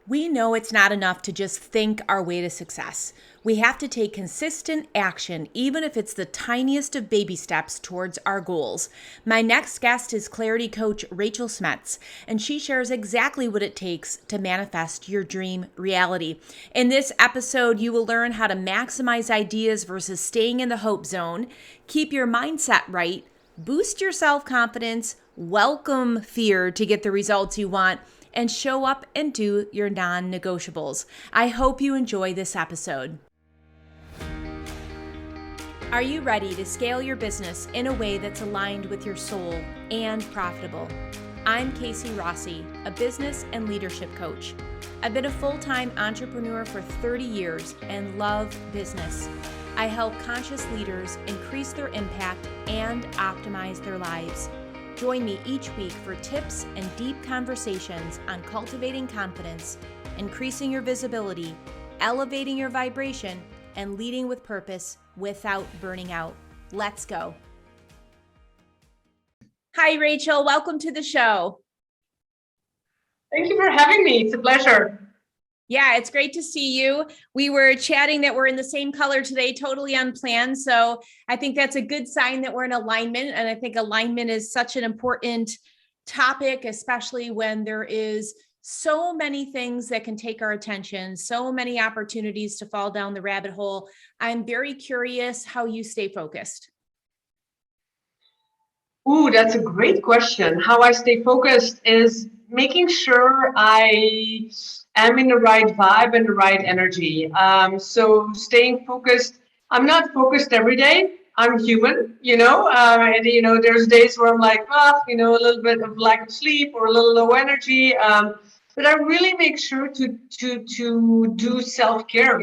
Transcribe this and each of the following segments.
We know it's not enough to just think our way to success. We have to take consistent action, even if it's the tiniest of baby steps towards our goals. My next guest is Clarity Coach Rachel Smets, and she shares exactly what it takes to manifest your dream reality. In this episode, you will learn how to maximize ideas versus staying in the hope zone, keep your mindset right, boost your self-confidence, welcome fear to get the results you want, and show up and do your non-negotiables. I hope you enjoy this episode. Are you ready to scale your business in a way that's aligned with your soul and profitable? I'm Casey Rossi, a business and leadership coach. I've been a full-time entrepreneur for 30 years and love business. I help conscious leaders increase their impact and optimize their lives. Join me each week for tips and deep conversations on cultivating confidence, increasing your visibility, elevating your vibration, and leading with purpose without burning out. Let's go. Hi, Rachel. Welcome to the show. Thank you for having me. It's a pleasure. Yeah, it's great to see you. We were chatting that we're in the same color today, totally unplanned. So I think that's a good sign that we're in alignment. And I think alignment is such an important topic, especially when there is so many things that can take our attention, so many opportunities to fall down the rabbit hole. I'm very curious how you stay focused. Ooh, that's a great question. How I stay focused is making sure I am in the right vibe and the right energy. So staying focused, I'm not focused every day. I'm human, and there's days where I'm like, a little bit of lack of sleep or a little low energy. But I really make sure to do self-care,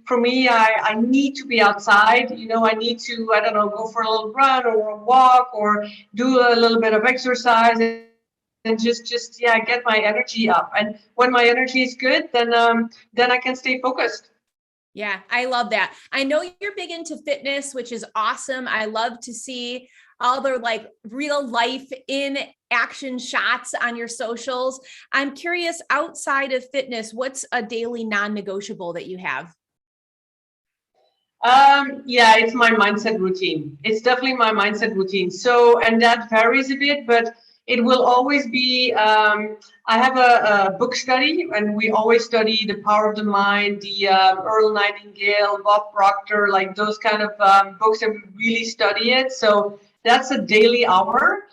for me, I need to be outside, I need to, I don't know, go for a little run or a walk or do a little bit of exercise and just get my energy up. And when my energy is good, then I can stay focused. Yeah, I love that. I know you're big into fitness, which is awesome. I love to see all the real life in action shots on your socials. I'm curious, outside of fitness, what's a daily non-negotiable that you have? It's my mindset routine. It's definitely my mindset routine. So, and that varies a bit, but it will always be, I have a book study, and we always study The Power of the Mind, the Earl Nightingale, Bob Proctor, like those kind of books, and we really study it. So that's a daily hour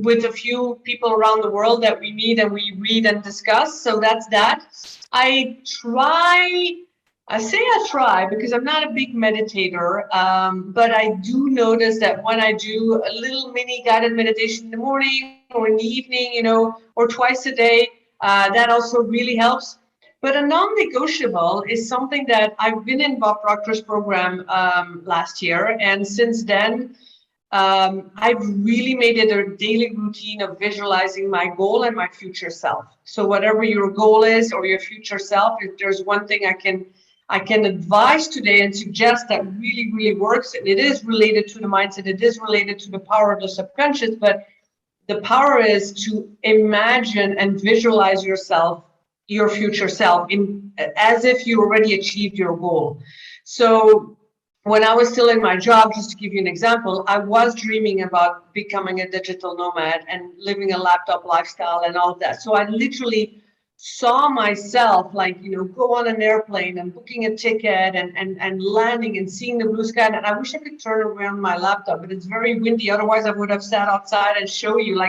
with a few people around the world that we meet and we read and discuss. So that's that. I try because I'm not a big meditator, but I do notice that when I do a little mini guided meditation in the morning or in the evening, or twice a day, that also really helps. But a non-negotiable is something that I've been in Bob Proctor's program last year. And since then, I've really made it a daily routine of visualizing my goal and my future self. So whatever your goal is or your future self, if there's one thing I can advise today and suggest that really, really works, and it is related to the mindset, it is related to the power of the subconscious, but the power is to imagine and visualize yourself, your future self, as if you already achieved your goal. So when I was still in my job, just to give you an example, I was dreaming about becoming a digital nomad and living a laptop lifestyle and all of that. So I literally saw myself go on an airplane and booking a ticket and landing and seeing the blue sky. And I wish I could turn around my laptop, but it's very windy. Otherwise I would have sat outside and show you,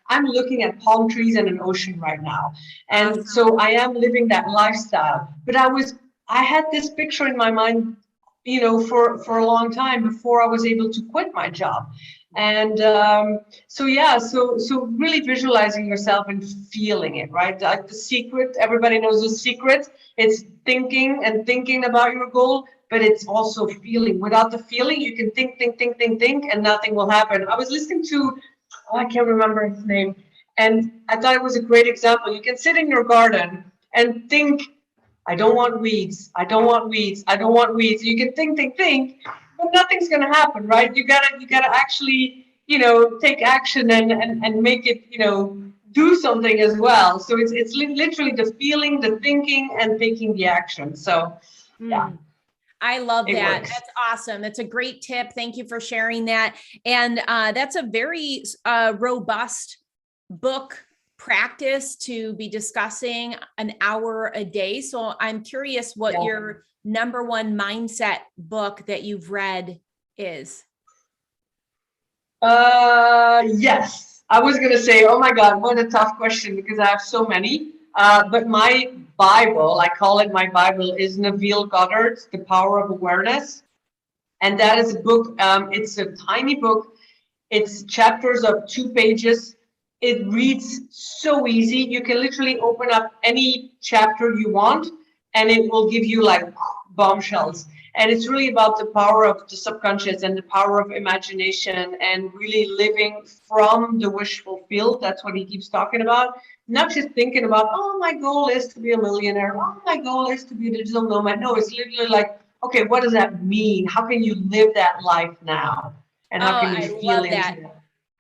I'm looking at palm trees and an ocean right now. And so I am living that lifestyle. But I had this picture in my mind, for a long time before I was able to quit my job. And so really visualizing yourself and feeling it, right? Like the secret, everybody knows the secret. It's thinking about your goal, but it's also feeling. Without the feeling, you can think, and nothing will happen. I was listening to, I can't remember his name, and I thought it was a great example. You can sit in your garden and think, I don't want weeds. I don't want weeds. I don't want weeds. You can think, but nothing's going to happen, right? You gotta actually, take action and make it, do something as well. So it's literally the feeling, the thinking, and taking the action. So yeah, I love it that. works. That's awesome. That's a great tip. Thank you for sharing that. And that's a very robust book practice to be discussing an hour a day. So I'm curious what your number one mindset book that you've read is. Yes, I was gonna say, oh my God, what a tough question because I have so many. But my Bible, I call it my Bible, is Neville Goddard's The Power of Awareness. And that is a book, it's a tiny book. It's chapters of 2 pages. It reads so easy. You can literally open up any chapter you want and it will give you like bombshells. And it's really about the power of the subconscious and the power of imagination and really living from the wish fulfilled. That's what he keeps talking about. Not just thinking about, oh, my goal is to be a millionaire. Oh, my goal is to be a digital nomad. No, it's literally like, okay, what does that mean? How can you live that life now? And how can you I feel love into that. it?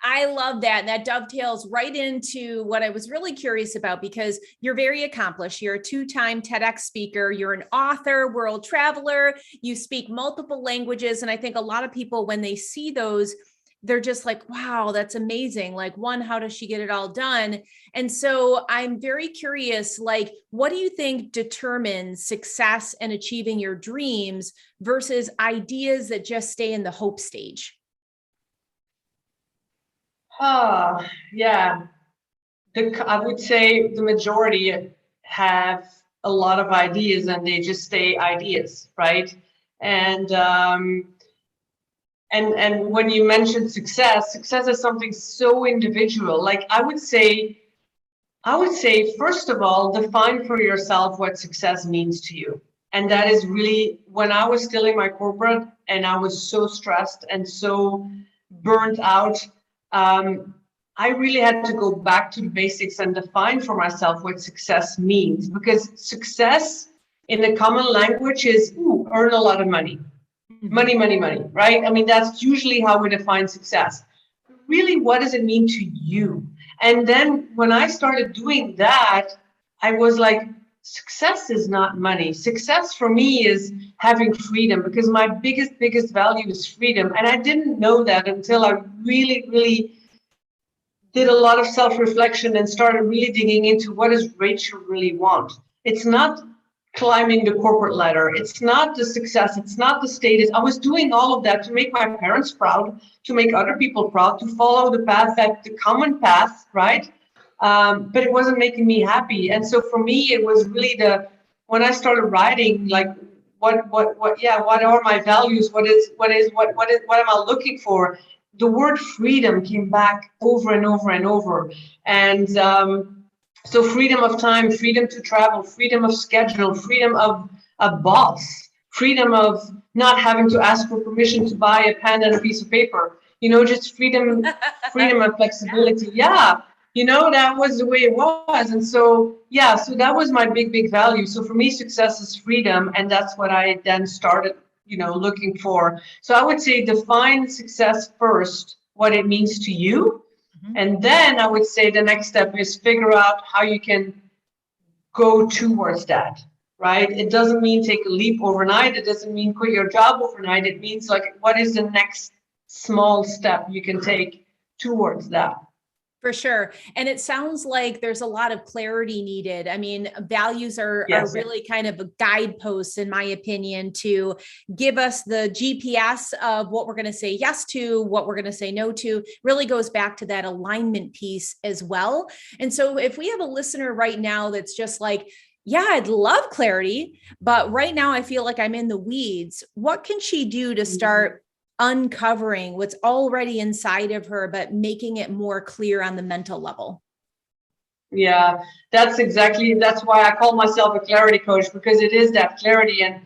I love that. And that dovetails right into what I was really curious about because you're very accomplished. You're a 2-time TEDx speaker. You're an author, world traveler. You speak multiple languages. And I think a lot of people, when they see those, they're just like, wow, that's amazing. Like, one, how does she get it all done? And so I'm very curious, like, what do you think determines success and achieving your dreams versus ideas that just stay in the hope stage? Yeah. I would say the majority have a lot of ideas and they just stay ideas, right? And and when you mention success, success is something so individual. Like I would say, first of all, define for yourself what success means to you. And that is really when I was still in my corporate and I was so stressed and so burnt out. I really had to go back to the basics and define for myself what success means because success in the common language is earn a lot of money, money, right? I mean, that's usually how we define success. Really, what does it mean to you? And then when I started doing that, I was like, success is not money. Success for me is having freedom because my biggest value is freedom. And I didn't know that until I really did a lot of self-reflection and started really digging into what does Rachel really want. It's not climbing the corporate ladder. It's not the success. It's not the status. I was doing all of that to make my parents proud, to make other people proud, to follow the path, that the common path, right? But it wasn't making me happy. And so for me, it was really when I started writing, like what are my values? What am I looking for? The word freedom came back over and over and over. And so freedom of time, freedom to travel, freedom of schedule, freedom of a boss, freedom of not having to ask for permission to buy a pen and a piece of paper, just freedom of flexibility. Yeah. That was the way it was. And so, yeah, so that was my big value. So for me, success is freedom. And that's what I then started, looking for. So I would say define success first, what it means to you. And then I would say the next step is figure out how you can go towards that, right? It doesn't mean take a leap overnight. It doesn't mean quit your job overnight. It means like, what is the next small step you can take towards that? For sure. And it sounds like there's a lot of clarity needed. I mean, values are really kind of a guidepost, in my opinion, to give us the GPS of what we're going to say yes to, what we're going to say no to. Really goes back to that alignment piece as well. And so if we have a listener right now that's just like, yeah, I'd love clarity, but right now I feel like I'm in the weeds. What can she do to start uncovering what's already inside of her, but making it more clear on the mental level? Yeah, that's why I call myself a clarity coach, because it is that clarity. And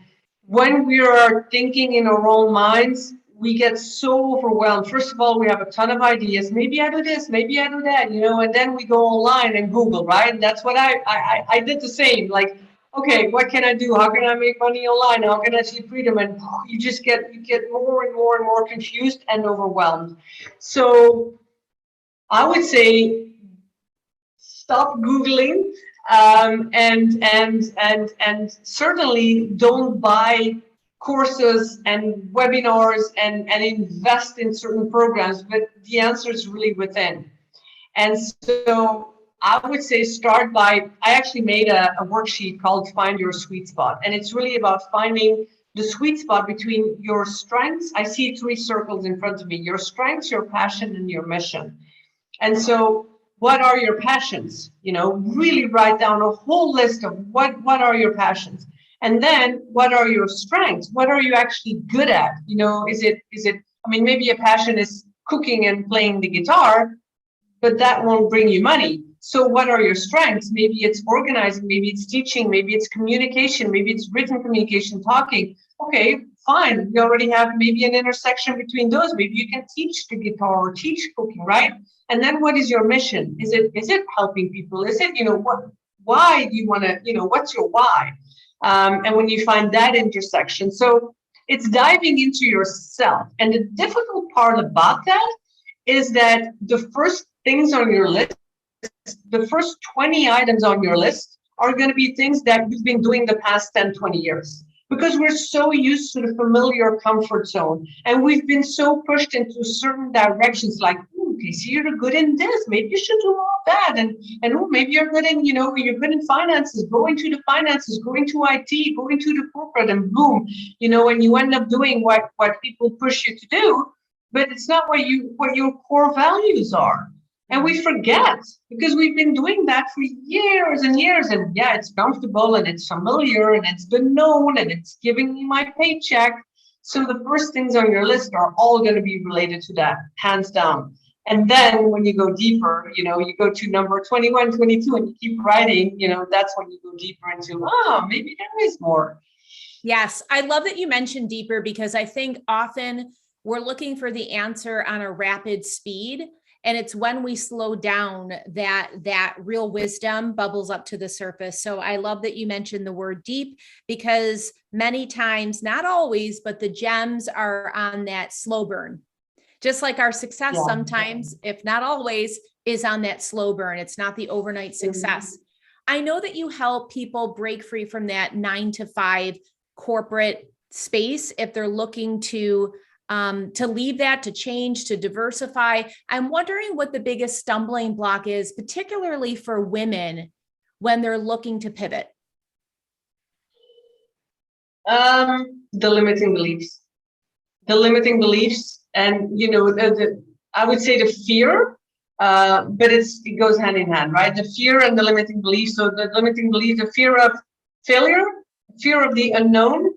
when we are thinking in our own minds, we get so overwhelmed. First of all, we have a ton of ideas. Maybe I do this, maybe I do that, and then we go online and Google, right? And that's what I did the same. Like, okay, what can I do? How can I make money online? How can I see freedom? And you get more and more and more confused and overwhelmed. So I would say stop Googling, and certainly don't buy courses and webinars and invest in certain programs, but the answer is really within. And so I would say start by, I actually made a worksheet called Find Your Sweet Spot. And it's really about finding the sweet spot between your strengths. I see three circles in front of me: your strengths, your passion, and your mission. And so what are your passions? Really write down a whole list of what are your passions. And then what are your strengths? What are you actually good at? Is it, maybe a passion is cooking and playing the guitar, but that won't bring you money. So what are your strengths? Maybe it's organizing, maybe it's teaching, maybe it's communication, maybe it's written communication, talking. Okay, fine. We already have maybe an intersection between those. Maybe you can teach the guitar or teach cooking, right? And then what is your mission? Is it helping people? Is it, why do you want to, what's your why? And when you find that intersection, so it's diving into yourself. And the difficult part about that is that the first things on your list, the first 20 items on your list are going to be things that you've been doing the past 10, 20 years. Because we're so used to the familiar comfort zone. And we've been so pushed into certain directions, like, okay, so you're good in this, maybe you should do more of that. And oh, maybe you're good in, you're good in finances, going to the finances, going to IT, going to the corporate, and boom, and you end up doing what people push you to do, but it's not what your core values are. And we forget, because we've been doing that for years and years. And yeah, it's comfortable and it's familiar and it's been known and it's giving me my paycheck. So the first things on your list are all going to be related to that, hands down. And then when you go deeper, you go to number 21, 22, and you keep writing, that's when you go deeper into, maybe there is more. Yes. I love that you mentioned deeper, because I think often we're looking for the answer on a rapid speed. And it's when we slow down that real wisdom bubbles up to the surface. So I love that you mentioned the word deep, because many times, not always, but the gems are on that slow burn. Just like our success sometimes, if not always, is on that slow burn. It's not the overnight success. I know that you help people break free from that 9-to-5 corporate space if they're looking to leave that, to change, to diversify. I'm wondering what the biggest stumbling block is, particularly for women when they're looking to pivot. The limiting beliefs. And, I would say the fear, but it goes hand in hand, right? The fear and the limiting beliefs. So the limiting belief, the fear of failure, fear of the unknown,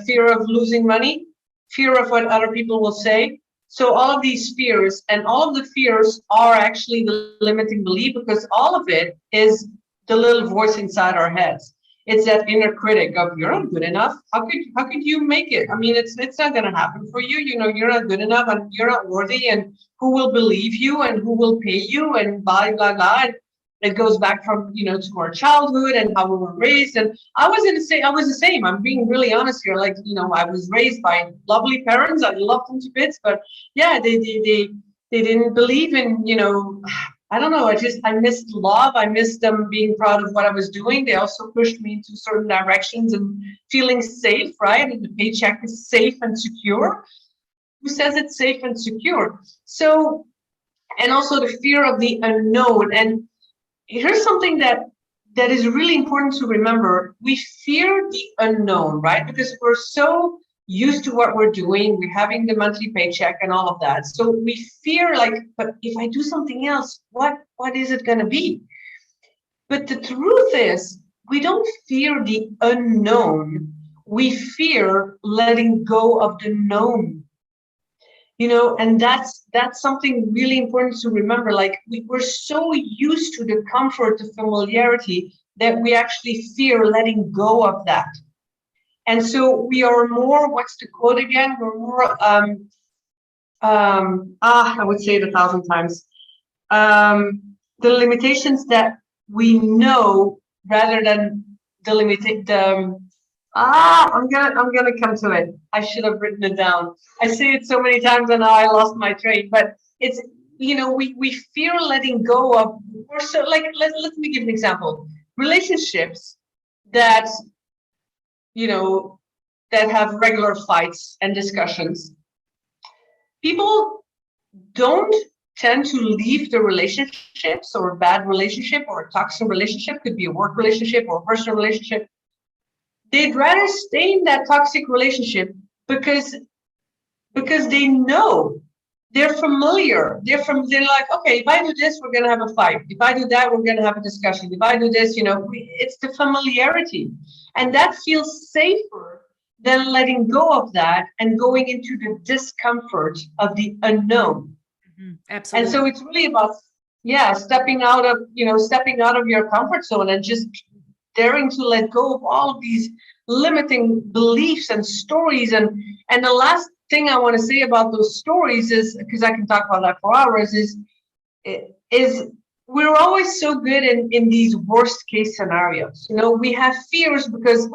fear of losing money, fear of what other people will say. So all of these fears, and all of the fears are actually the limiting belief, because all of it is the little voice inside our heads. It's that inner critic of, you're not good enough. How could you make it? It's not going to happen for you. You're not good enough and you're not worthy, and who will believe you and who will pay you, and blah, blah, blah. It goes back from, to our childhood and how we were raised. And I was the same. I'm being really honest here. Like, I was raised by lovely parents. I loved them to bits, but yeah, they didn't believe in, I don't know. I missed love. I missed them being proud of what I was doing. They also pushed me into certain directions and feeling safe, right? And the paycheck is safe and secure. Who says it's safe and secure? So, and also the fear of the unknown. And here's something that is really important to remember. We fear the unknown, right? Because we're so used to what we're doing. We're having the monthly paycheck and all of that. So we fear, like, but if I do something else, what is it going to be? But the truth is, we don't fear the unknown. We fear letting go of the known. And that's something really important to remember. Like, we're so used to the comfort, the familiarity, that we actually fear letting go of that. And so we are more, what's the quote again? We're more, I would say it 1,000 times. The limitations that we know, rather than I'm gonna come to it. I should have written it down. I say it so many times and now I lost my train, but it's we fear letting go of, or so like, let me give an example. Relationships that, you know, that have regular fights and discussions. People don't tend to leave the relationships, or a bad relationship or a toxic relationship, could be a work relationship or a personal relationship. They'd rather stay in that toxic relationship because they know, they're familiar. They're like, okay, if I do this, we're gonna have a fight. If I do that, we're gonna have a discussion. If I do this, it's the familiarity, and that feels safer than letting go of that and going into the discomfort of the unknown. Absolutely. And so it's really about, stepping out of your comfort zone and just daring to let go of all of these limiting beliefs and stories. And the last thing I want to say about those stories is, because I can talk about that for hours, is we're always so good in these worst case scenarios. We have fears because,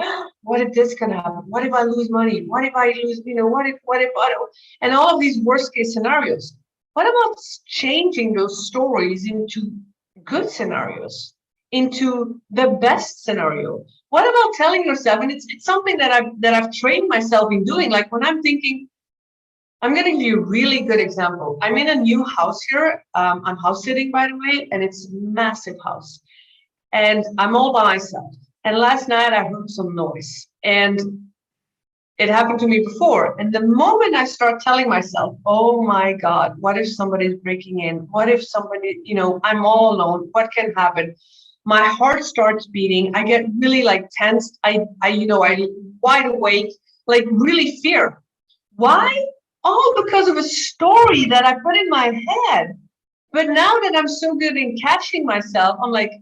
what if this can happen? What if I lose money? What if I lose, what if, and all of these worst case scenarios. What about changing those stories into good scenarios, into the best scenario? What about telling yourself, and it's something that I've trained myself in doing, like when I'm thinking, I'm going to give you a really good example. I'm in a new house here. I'm house sitting, by the way, and it's a massive house. And I'm all by myself. And last night I heard some noise. And it happened to me before. And the moment I start telling myself, oh my God, what if somebody's breaking in? What if somebody, I'm all alone? What can happen? My heart starts beating. I get really tensed. I wide awake, really fear. Why? All because of a story that I put in my head. But now that I'm so good in catching myself, I'm like,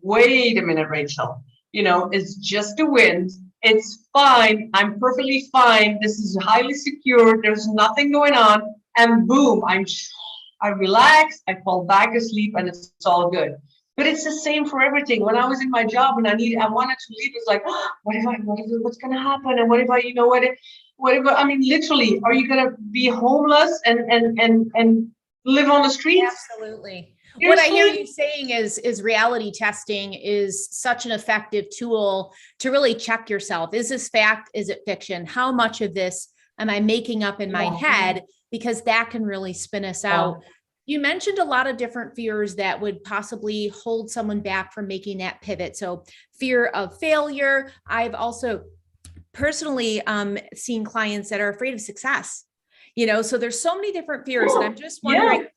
wait a minute, Rachel, it's just the wind. It's fine. I'm perfectly fine. This is highly secure. There's nothing going on. And boom, I relax, I fall back asleep, and it's all good. But it's the same for everything. When I was in my job and I wanted to leave, it's like, what's going to happen? And what if I mean, literally, are you going to be homeless and live on the streets? Absolutely. Seriously? What I hear you saying is reality testing is such an effective tool to really check yourself. Is this fact? Is it fiction? How much of this am I making up in my head? Because that can really spin us out. You mentioned a lot of different fears that would possibly hold someone back from making that pivot. So fear of failure. I've also personally seen clients that are afraid of success, so there's so many different fears. And I'm just wondering,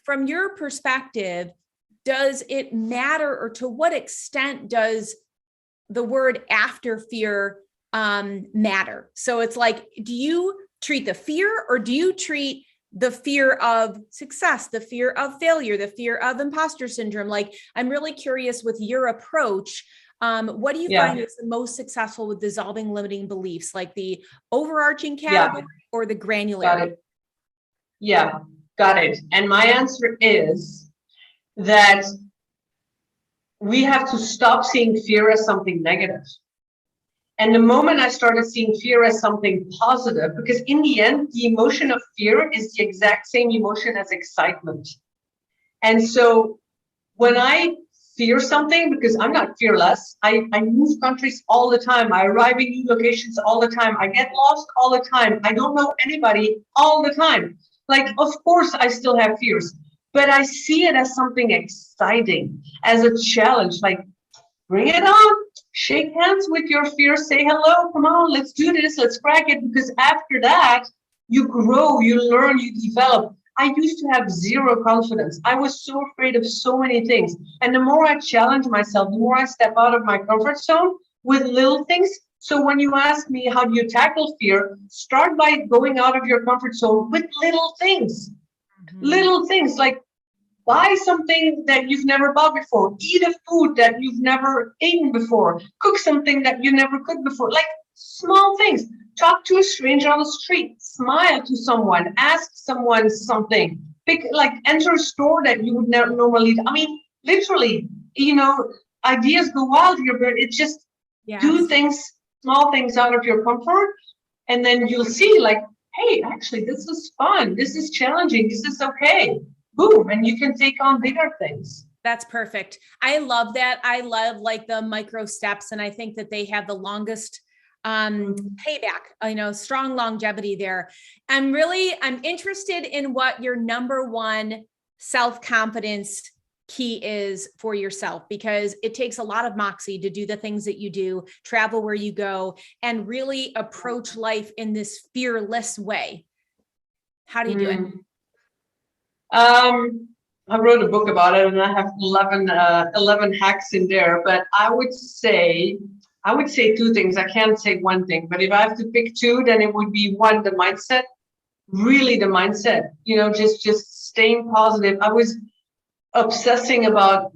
from your perspective, does it matter, or to what extent does the word after fear matter? So it's like, do you treat the fear, or do you treat the fear of success, the fear of failure, the fear of imposter syndrome? I'm really curious with your approach. What do you find is the most successful with dissolving limiting beliefs, like the overarching category or the granular? Got it. Yeah, got it. And my answer is that we have to stop seeing fear as something negative. And the moment I started seeing fear as something positive, because in the end, the emotion of fear is the exact same emotion as excitement. And so when I fear something, because I'm not fearless, I move countries all the time. I arrive in new locations all the time. I get lost all the time. I don't know anybody all the time. Of course, I still have fears, but I see it as something exciting, as a challenge. Bring it on. Shake hands with your fear. Say hello. Come on, let's do this. Let's crack it. Because after that, you grow, you learn, you develop. I used to have zero confidence. I was so afraid of so many things. And the more I challenge myself, the more I step out of my comfort zone with little things. So when you ask me, how do you tackle fear? Start by going out of your comfort zone with little things. Little things like buy something that you've never bought before. Eat a food that you've never eaten before. Cook something that you never cooked before. Small things. Talk to a stranger on the street. Smile to someone. Ask someone something. Enter a store that you would never normally. I mean, literally, ideas go wild here, but it's just do things, small things out of your comfort, and then you'll see hey, actually, this is fun. This is challenging. This is okay. Boom. And you can take on bigger things. That's perfect. I love that. I love like the micro steps, and I think that they have the longest payback, strong longevity there. I'm interested in what your number one self-confidence key is for yourself, because it takes a lot of moxie to do the things that you do, travel where you go, and really approach life in this fearless way. How do you do it? I wrote a book about it, and I have 11 hacks in there, but I would say two things. I can't say one thing, but if I have to pick two, then it would be one, the mindset, really the mindset, just staying positive. I was obsessing about,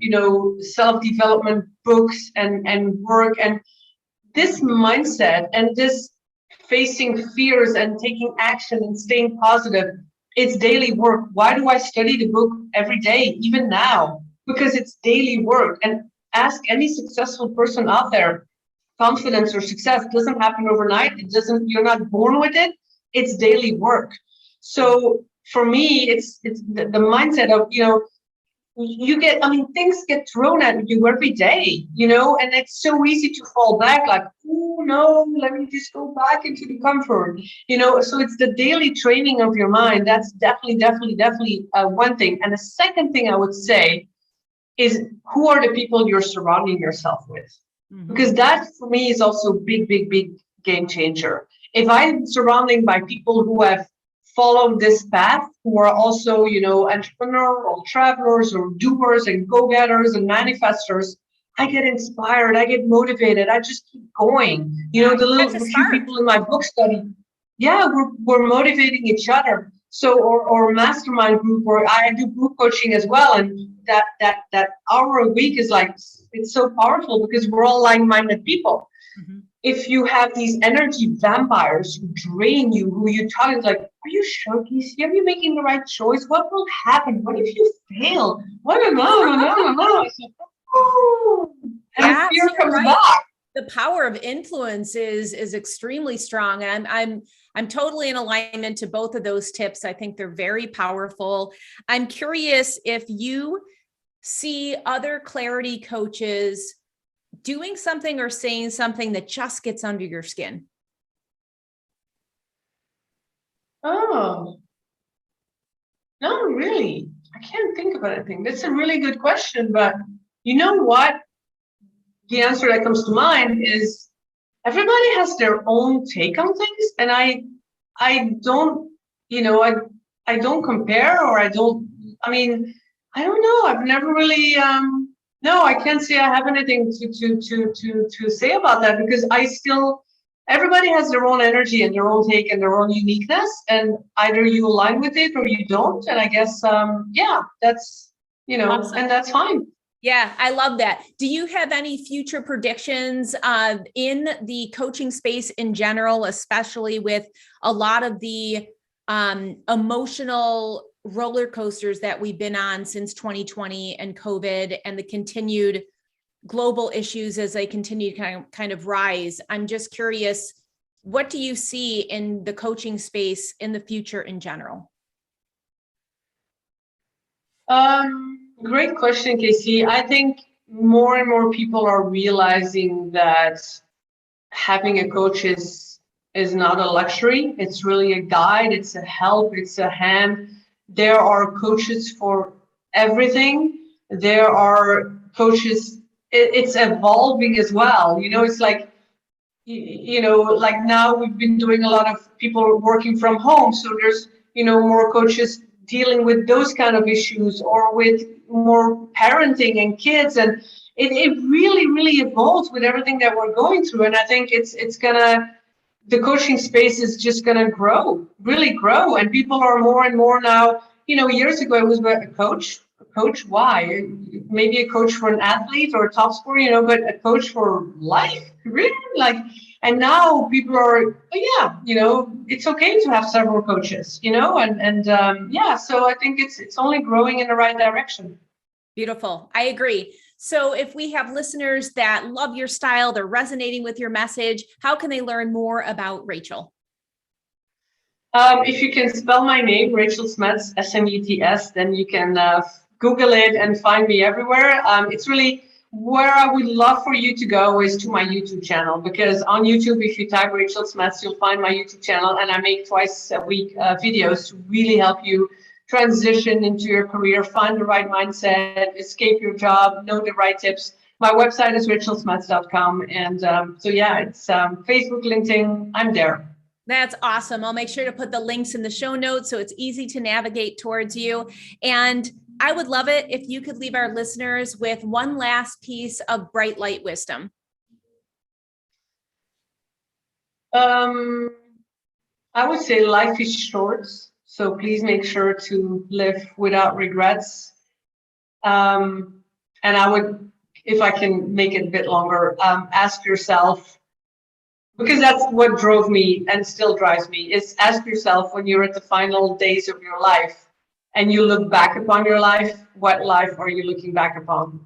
self-development books and work, and this mindset and this facing fears and taking action and staying positive, it's daily work. Why do I study the book every day, even now? Because it's daily work. And ask any successful person out there, confidence or success doesn't happen overnight. You're not born with it. It's daily work. So for me, it's the mindset of, things get thrown at you every day, and it's so easy to fall back like, oh no, let me just go back into the comfort, so it's the daily training of your mind. That's definitely one thing. And the second thing I would say is, who are the people you're surrounding yourself with? Because that for me is also big game changer. If I'm surrounding by people who have follow this path, who are also, entrepreneurs or travelers or doers and go-getters and manifestors, I get inspired, I get motivated, I just keep going. The few people in my book study, we're motivating each other. So, or mastermind group, or I do group coaching as well. And that hour a week is like, it's so powerful because we're all like-minded people. If you have these energy vampires who drain you, who you talk, it's like, are you sure, Casey? Are you making the right choice? What will happen? What if you fail? What? No. And fear comes back. The power of influence is extremely strong. And I'm totally in alignment to both of those tips. I think they're very powerful. I'm curious if you see other clarity coaches doing something or saying something that just gets under your skin. Oh, no, really. I can't think of anything. That's a really good question, but you know what? The answer that comes to mind is everybody has their own take on things, and I don't, I don't compare, or I don't know. I've never really no, I can't say I have anything to say about that, because everybody has their own energy and their own take and their own uniqueness, and either you align with it or you don't. And I guess, that's, awesome. And that's fine. Yeah, I love that. Do you have any future predictions in the coaching space in general, especially with a lot of the emotional roller coasters that we've been on since 2020 and COVID, and the continued global issues as they continue to kind of rise? I'm just curious, what do you see in the coaching space in the future in general? Great question, Casey. I think more and more people are realizing that having a coach is not a luxury. It's really a guide. It's a help. It's a hand. There are coaches for everything. There are coaches. It's evolving as well. It's like, like now we've been doing a lot of people working from home. So there's, more coaches dealing with those kind of issues, or with more parenting and kids. And it really evolves with everything that we're going through. And I think the coaching space is just gonna really grow. And people are more and more now, years ago it was a coach, why? Maybe a coach for an athlete or a top scorer, but a coach for life, really? And now people are, it's okay to have several coaches, so I think it's only growing in the right direction. Beautiful. I agree. So if we have listeners that love your style, they're resonating with your message, how can they learn more about Rachel? If you can spell my name, Rachel Smets, Smets, then you can Google it and find me everywhere. It's really where I would love for you to go is to my YouTube channel, because on YouTube, if you type Rachel Smets, you'll find my YouTube channel, and I make twice a week videos to really help you transition into your career, find the right mindset, escape your job, know the right tips. My website is rachelsmets.com. And so, yeah, it's Facebook, LinkedIn, I'm there. That's awesome. I'll make sure to put the links in the show notes so it's easy to navigate towards you. And I would love it if you could leave our listeners with one last piece of bright light wisdom. I would say life is short, so please make sure to live without regrets. And I would, if I can make it a bit longer, ask yourself, because that's what drove me and still drives me, is ask yourself when you're at the final days of your life and you look back upon your life, what life are you looking back upon?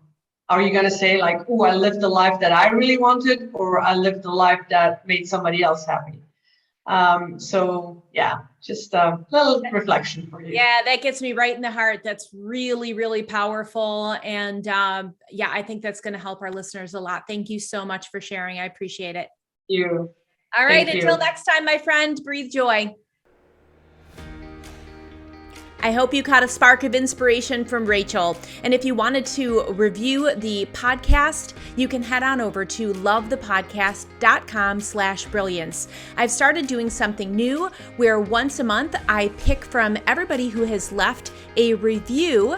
Are you going to say like, oh, I lived the life that I really wanted, or I lived the life that made somebody else happy? So yeah, just a little reflection for you. Yeah, that gets me right in the heart. That's really, really powerful. And yeah, I think that's going to help our listeners a lot. Thank you so much for sharing. I appreciate it. You. All right. Thank Until you. next time, my friend, breathe joy. I hope you caught a spark of inspiration from Rachel. And if you wanted to review the podcast, you can head on over to lovethepodcast.com/brilliance. I've started doing something new where once a month I pick from everybody who has left a review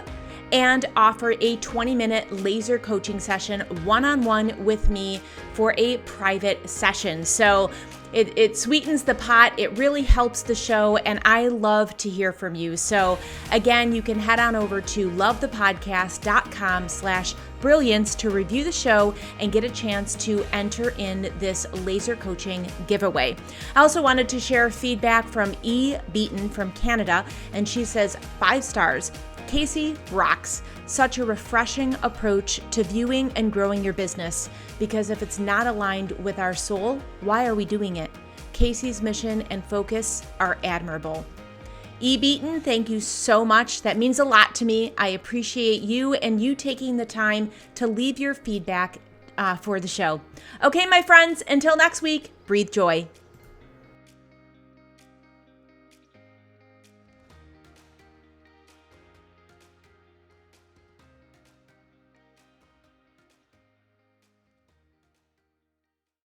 and offer a 20-minute laser coaching session one-on-one with me for a private session. So it sweetens the pot. It really helps the show, and I love to hear from you. So again, you can head on over to lovethepodcast.com/brilliance to review the show and get a chance to enter in this laser coaching giveaway. I also wanted to share feedback from E. Beaton from Canada, and she says 5 stars. Casey rocks. Such a refreshing approach to viewing and growing your business, because if it's not aligned with our soul, why are we doing it? Casey's mission and focus are admirable. E. Beaton, thank you so much. That means a lot to me. I appreciate you and you taking the time to leave your feedback for the show. Okay, my friends, until next week, breathe joy.